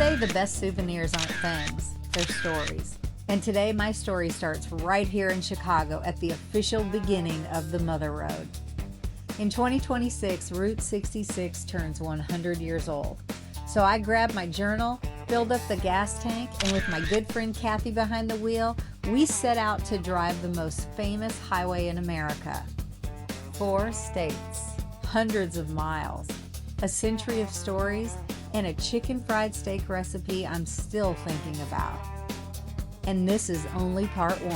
say the best souvenirs aren't things, they're stories. And today my story starts right here in Chicago at the official beginning of the Mother Road. In 2026, Route 66 turns 100 years old. So I grabbed my journal, filled up the gas tank, and with my good friend Kathy behind the wheel, we set out to drive the most famous highway in America. 4 states, hundreds of miles, a century of stories, and a chicken fried steak recipe I'm still thinking about. And this is only part 1.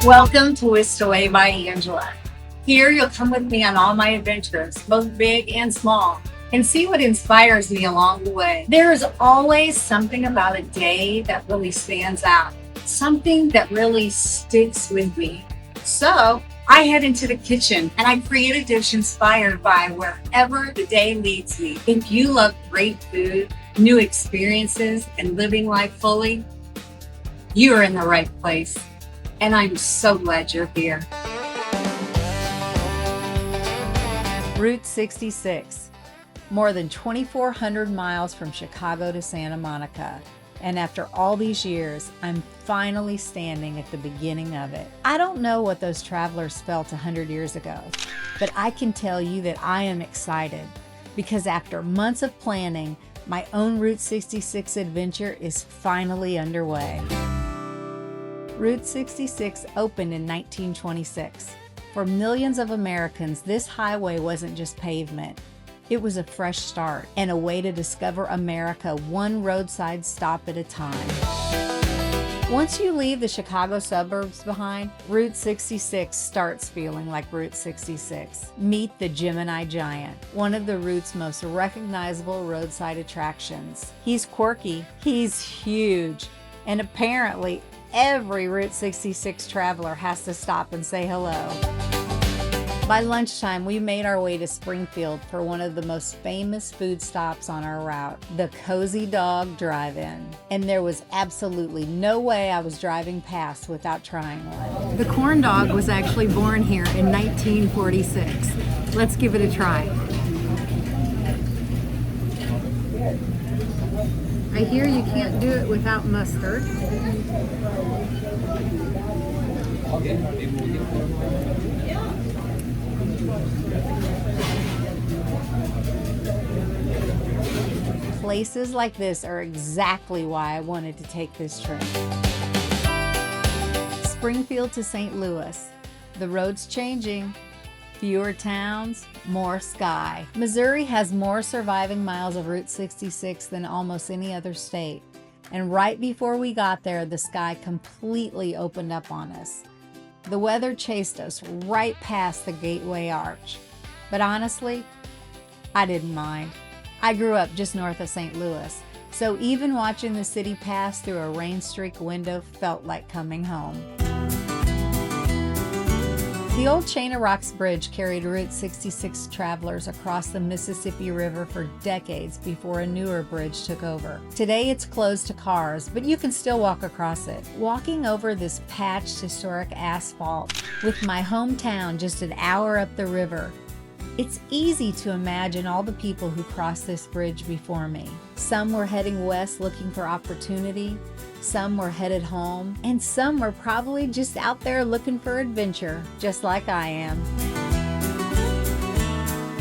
Welcome to Whisked Away by Angela. Here you'll come with me on all my adventures, both big and small, and see what inspires me along the way. There is always something about a day that really stands out, something that really sticks with me. So I head into the kitchen and I create a dish inspired by wherever the day leads me. If you love great food, new experiences, and living life fully, you are in the right place. And I'm so glad you're here. Route 66, more than 2,400 miles from Chicago to Santa Monica. And after all these years, I'm finally standing at the beginning of it. I don't know what those travelers felt 100 years ago, but I can tell you that I am excited because after months of planning, my own Route 66 adventure is finally underway. Route 66 opened in 1926. For millions of Americans, this highway wasn't just pavement. It was a fresh start and a way to discover America one roadside stop at a time. Once you leave the Chicago suburbs behind, Route 66 starts feeling like Route 66. Meet the Gemini Giant, one of the route's most recognizable roadside attractions. He's quirky, he's huge, and apparently every Route 66 traveler has to stop and say hello. By lunchtime, we made our way to Springfield for one of the most famous food stops on our route, the Cozy Dog Drive-In. And there was absolutely no way I was driving past without trying one. The corn dog was actually born here in 1946. Let's give it a try. I hear you can't do it without mustard. Places like this are exactly why I wanted to take this trip. Springfield to St. Louis. The road's changing. Fewer towns, more sky. Missouri has more surviving miles of Route 66 than almost any other state. And right before we got there, the sky completely opened up on us. The weather chased us right past the Gateway Arch. But honestly, I didn't mind. I grew up just north of St. Louis, so even watching the city pass through a rain-streaked window felt like coming home. The old chain of RocksBridge carried Route 66 travelers across the Mississippi River for decades before a newer bridge took over. Today it's closed to cars, but you can still walk across it. Walking over this patched historic asphalt with my hometown just an hour up the river, it's easy to imagine all the people who crossed this bridge before me. Some were heading west looking for opportunity, some were headed home, and some were probably just out there looking for adventure, just like I am.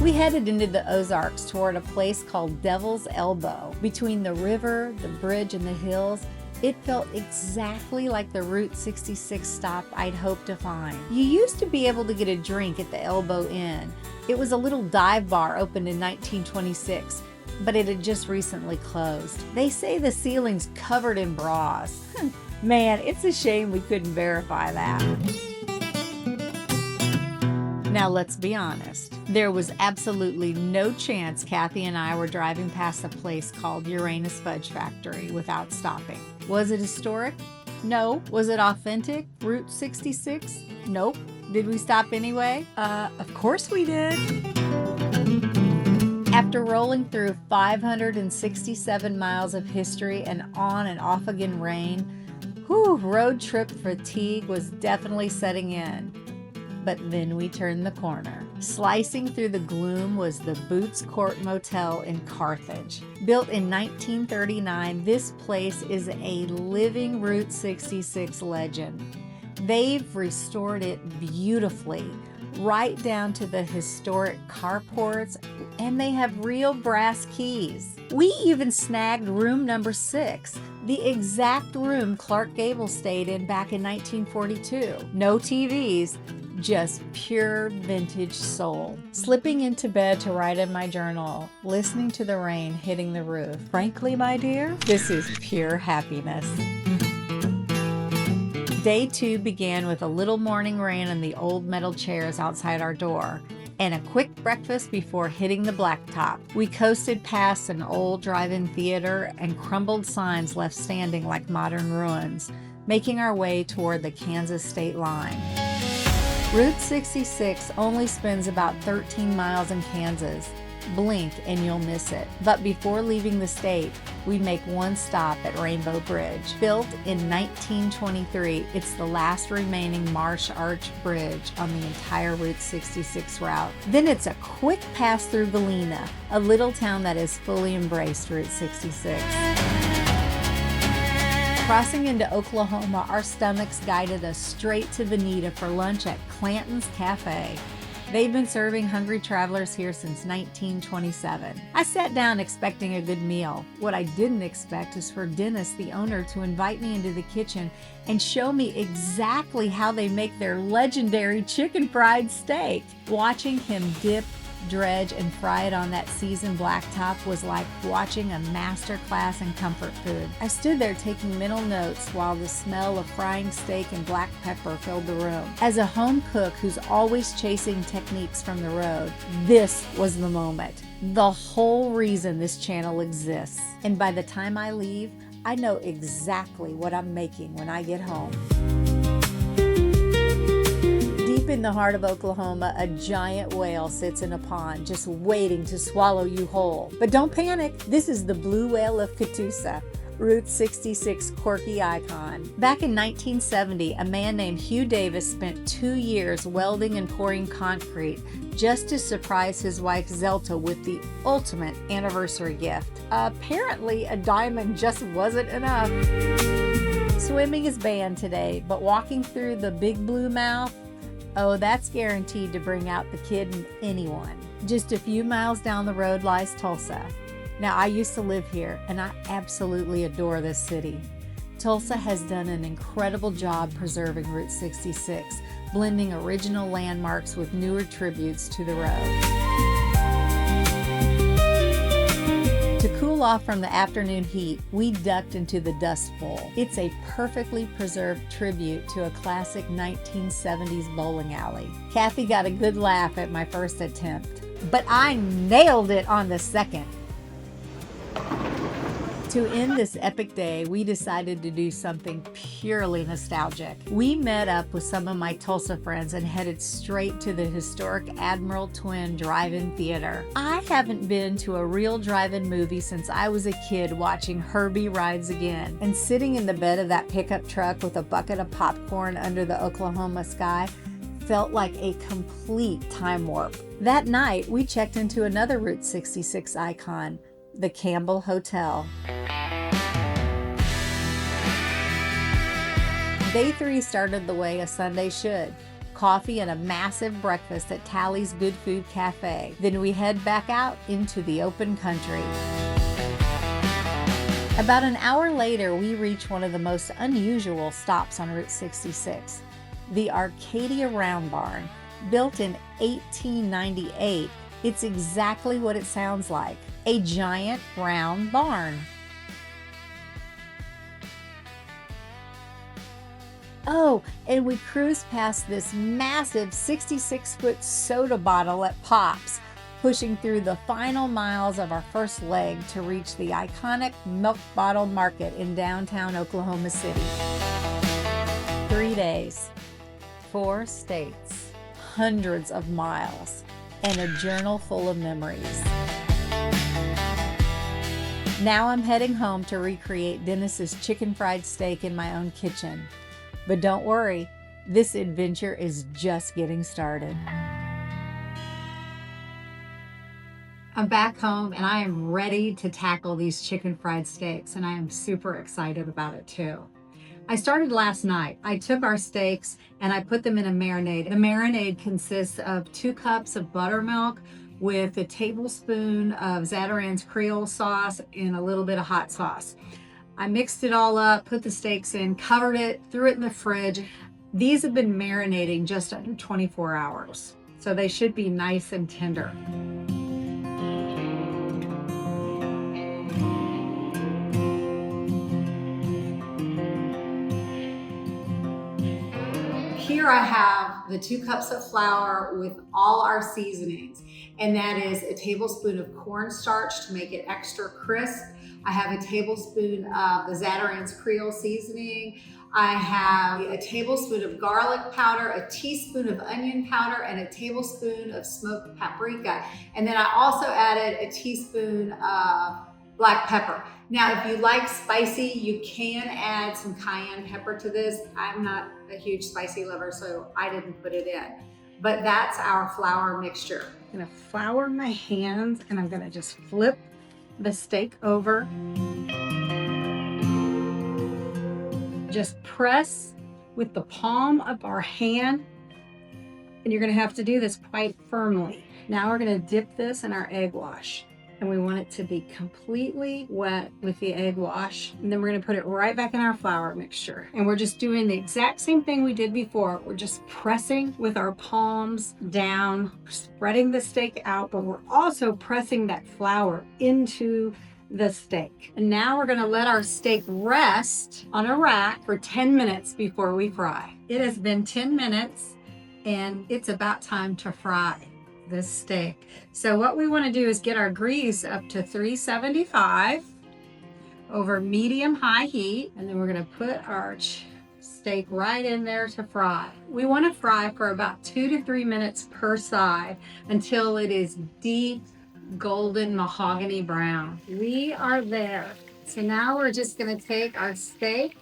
We headed into the Ozarks toward a place called Devil's Elbow. Between the river, the bridge, and the hills, it felt exactly like the Route 66 stop I'd hoped to find. You used to be able to get a drink at the Elbow Inn. It was a little dive bar opened in 1926, but it had just recently closed. They say the ceiling's covered in bras. Man, it's a shame we couldn't verify that. Now let's be honest. There was absolutely no chance Kathy and I were driving past a place called Uranus Fudge Factory without stopping. Was it historic? No. Was it authentic? Route 66? Nope. Did we stop anyway? Of course we did. After rolling through 567 miles of history and on and off again rain, road trip fatigue was definitely setting in. But then we turned the corner. Slicing through the gloom was the Boots Court Motel in Carthage. Built in 1939, this place is a living Route 66 legend. They've restored it beautifully, right down to the historic carports, and they have real brass keys. We even snagged room number 6, the exact room Clark Gable stayed in back in 1942. No TVs, just pure vintage soul. Slipping into bed to write in my journal, listening to the rain hitting the roof. Frankly, my dear, this is pure happiness. Day 2 began with a little morning rain on the old metal chairs outside our door, and a quick breakfast before hitting the blacktop. We coasted past an old drive-in theater and crumbled signs left standing like modern ruins, making our way toward the Kansas state line. Route 66 only spends about 13 miles in Kansas. Blink and you'll miss it. But before leaving the state, we make one stop at Rainbow Bridge. Built in 1923, it's the last remaining marsh arch bridge on the entire Route 66 route. Then it's a quick pass through Galena, a little town that has fully embraced Route 66. Crossing into Oklahoma, our stomachs guided us straight to Bonita for lunch at Clanton's Café. They've been serving hungry travelers here since 1927. I sat down expecting a good meal. What I didn't expect is for Dennis, the owner, to invite me into the kitchen and show me exactly how they make their legendary chicken fried steak. Watching him dip, dredge, and fry it on that seasoned blacktop was like watching a master class in comfort food. I stood there taking mental notes while the smell of frying steak and black pepper filled the room. As a home cook who's always chasing techniques from the road, this was the moment. The whole reason this channel exists. And by the time I leave, I know exactly what I'm making when I get home. Deep in the heart of Oklahoma, a giant whale sits in a pond just waiting to swallow you whole. But don't panic, this is the blue whale of Catoosa, Route 66 quirky icon. Back in 1970, a man named Hugh Davis spent 2 years welding and pouring concrete just to surprise his wife Zelta with the ultimate anniversary gift. Apparently, a diamond just wasn't enough. Swimming is banned today, but walking through the big blue mouth, oh, that's guaranteed to bring out the kid in anyone. Just a few miles down the road lies Tulsa. Now, I used to live here, and I absolutely adore this city. Tulsa has done an incredible job preserving Route 66, blending original landmarks with newer tributes to the road. To cool off from the afternoon heat, we ducked into the Dust Bowl. It's a perfectly preserved tribute to a classic 1970s bowling alley. Kathy got a good laugh at my first attempt, but I nailed it on the second. To end this epic day, we decided to do something purely nostalgic. We met up with some of my Tulsa friends and headed straight to the historic Admiral Twin Drive-In Theater. I haven't been to a real drive-in movie since I was a kid watching Herbie Rides Again, and sitting in the bed of that pickup truck with a bucket of popcorn under the Oklahoma sky felt like a complete time warp. That night, we checked into another Route 66 icon, the Campbell Hotel. Day 3 started the way a Sunday should. Coffee and a massive breakfast at Tallys Good Food Café. Then we head back out into the open country. About an hour later, we reach one of the most unusual stops on Route 66, the Arcadia Round Barn. Built in 1898, it's exactly what it sounds like, a giant round barn. Oh, and we cruised past this massive 66-foot soda bottle at Pops, pushing through the final miles of our first leg to reach the iconic Milk Bottle Market in downtown Oklahoma City. 3 days, 4 states, hundreds of miles, and a journal full of memories. Now I'm heading home to recreate Dennis's chicken fried steak in my own kitchen. But don't worry, This adventure is just getting started. I'm back home and I am ready to tackle these chicken fried steaks, and I am super excited about it too. I started last night. I took our steaks and I put them in a marinade. The marinade consists of 2 cups of buttermilk with a tablespoon of Zatarain's Creole sauce and a little bit of hot sauce. I mixed it all up, put the steaks in, covered it, threw it in the fridge. These have been marinating just under 24 hours, so they should be nice and tender. Here I have the 2 cups of flour with all our seasonings, and that is a tablespoon of cornstarch to make it extra crisp. I have a tablespoon of the Zatarain's Creole seasoning. I have a tablespoon of garlic powder, a teaspoon of onion powder, and a tablespoon of smoked paprika. And then I also added a teaspoon of black pepper. Now, if you like spicy, you can add some cayenne pepper to this. I'm not a huge spicy lover, so I didn't put it in. But that's our flour mixture. I'm gonna flour my hands and I'm gonna just flip the steak over. Just press with the palm of our hand, and you're gonna have to do this quite firmly. Now we're gonna dip this in our egg wash, and we want it to be completely wet with the egg wash. And then we're gonna put it right back in our flour mixture. And we're just doing the exact same thing we did before. We're just pressing with our palms down, spreading the steak out, but we're also pressing that flour into the steak. And now we're gonna let our steak rest on a rack for 10 minutes before we fry. It has been 10 minutes and it's about time to fry this steak. So what we want to do is get our grease up to 375 over medium-high heat, and then we're going to put our steak right in there to fry. We want to fry for about 2 to 3 minutes per side until it is deep golden mahogany brown. We are there. So now we're just going to take our steak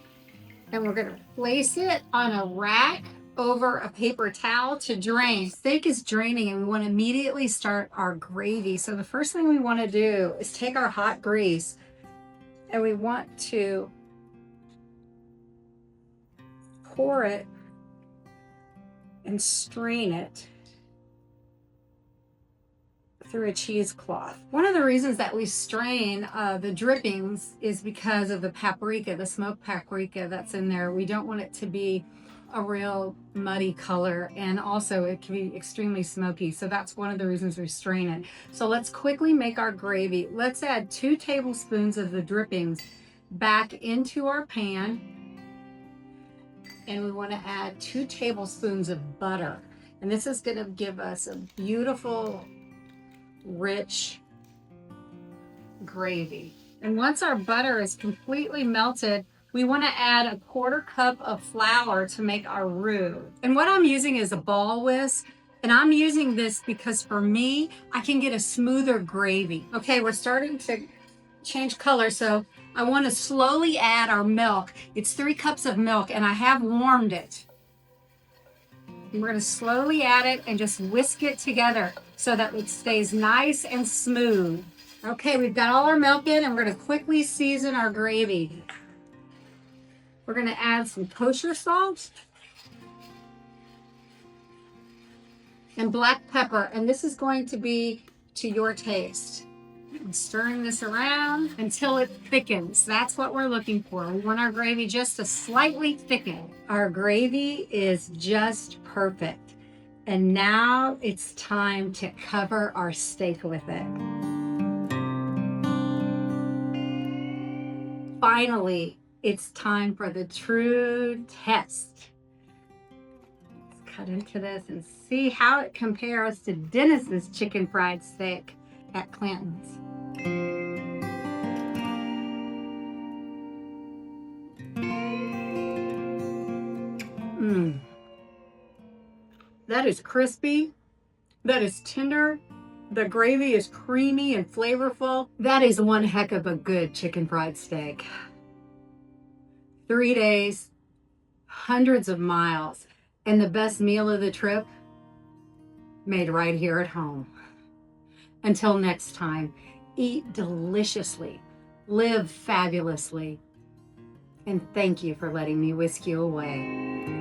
and we're going to place it on a rack over a paper towel to drain. Steak is draining and we want to immediately start our gravy. So the first thing we want to do is take our hot grease and we want to pour it and strain it through a cheesecloth. One of the reasons that we strain the drippings is because of the paprika, the smoked paprika that's in there. We don't want it to be a real muddy color, and also it can be extremely smoky. So that's one of the reasons we strain it. So let's quickly make our gravy. Let's add 2 tablespoons of the drippings back into our pan. And we want to add 2 tablespoons of butter. And this is going to give us a beautiful, rich gravy. And once our butter is completely melted, we want to add a 1/4 cup of flour to make our roux. And what I'm using is a ball whisk. And I'm using this because for me, I can get a smoother gravy. Okay, we're starting to change color. So I want to slowly add our milk. It's 3 cups of milk and I have warmed it. And we're going to slowly add it and just whisk it together so that it stays nice and smooth. Okay, we've got all our milk in and we're going to quickly season our gravy. We're going to add some kosher salt and black pepper, and this is going to be to your taste. I'm stirring this around until it thickens. That's what we're looking for. We want our gravy just to slightly thicken. Our gravy is just perfect. And now it's time to cover our steak with it. Finally, it's time for the true test. Let's cut into this and see how it compares to Dennis's chicken fried steak at Clanton's. That is crispy. That is tender. The gravy is creamy and flavorful. That is one heck of a good chicken fried steak. 3 days, hundreds of miles. And the best meal of the trip, made right here at home. Until next time, eat deliciously, live fabulously, and thank you for letting me whisk you away.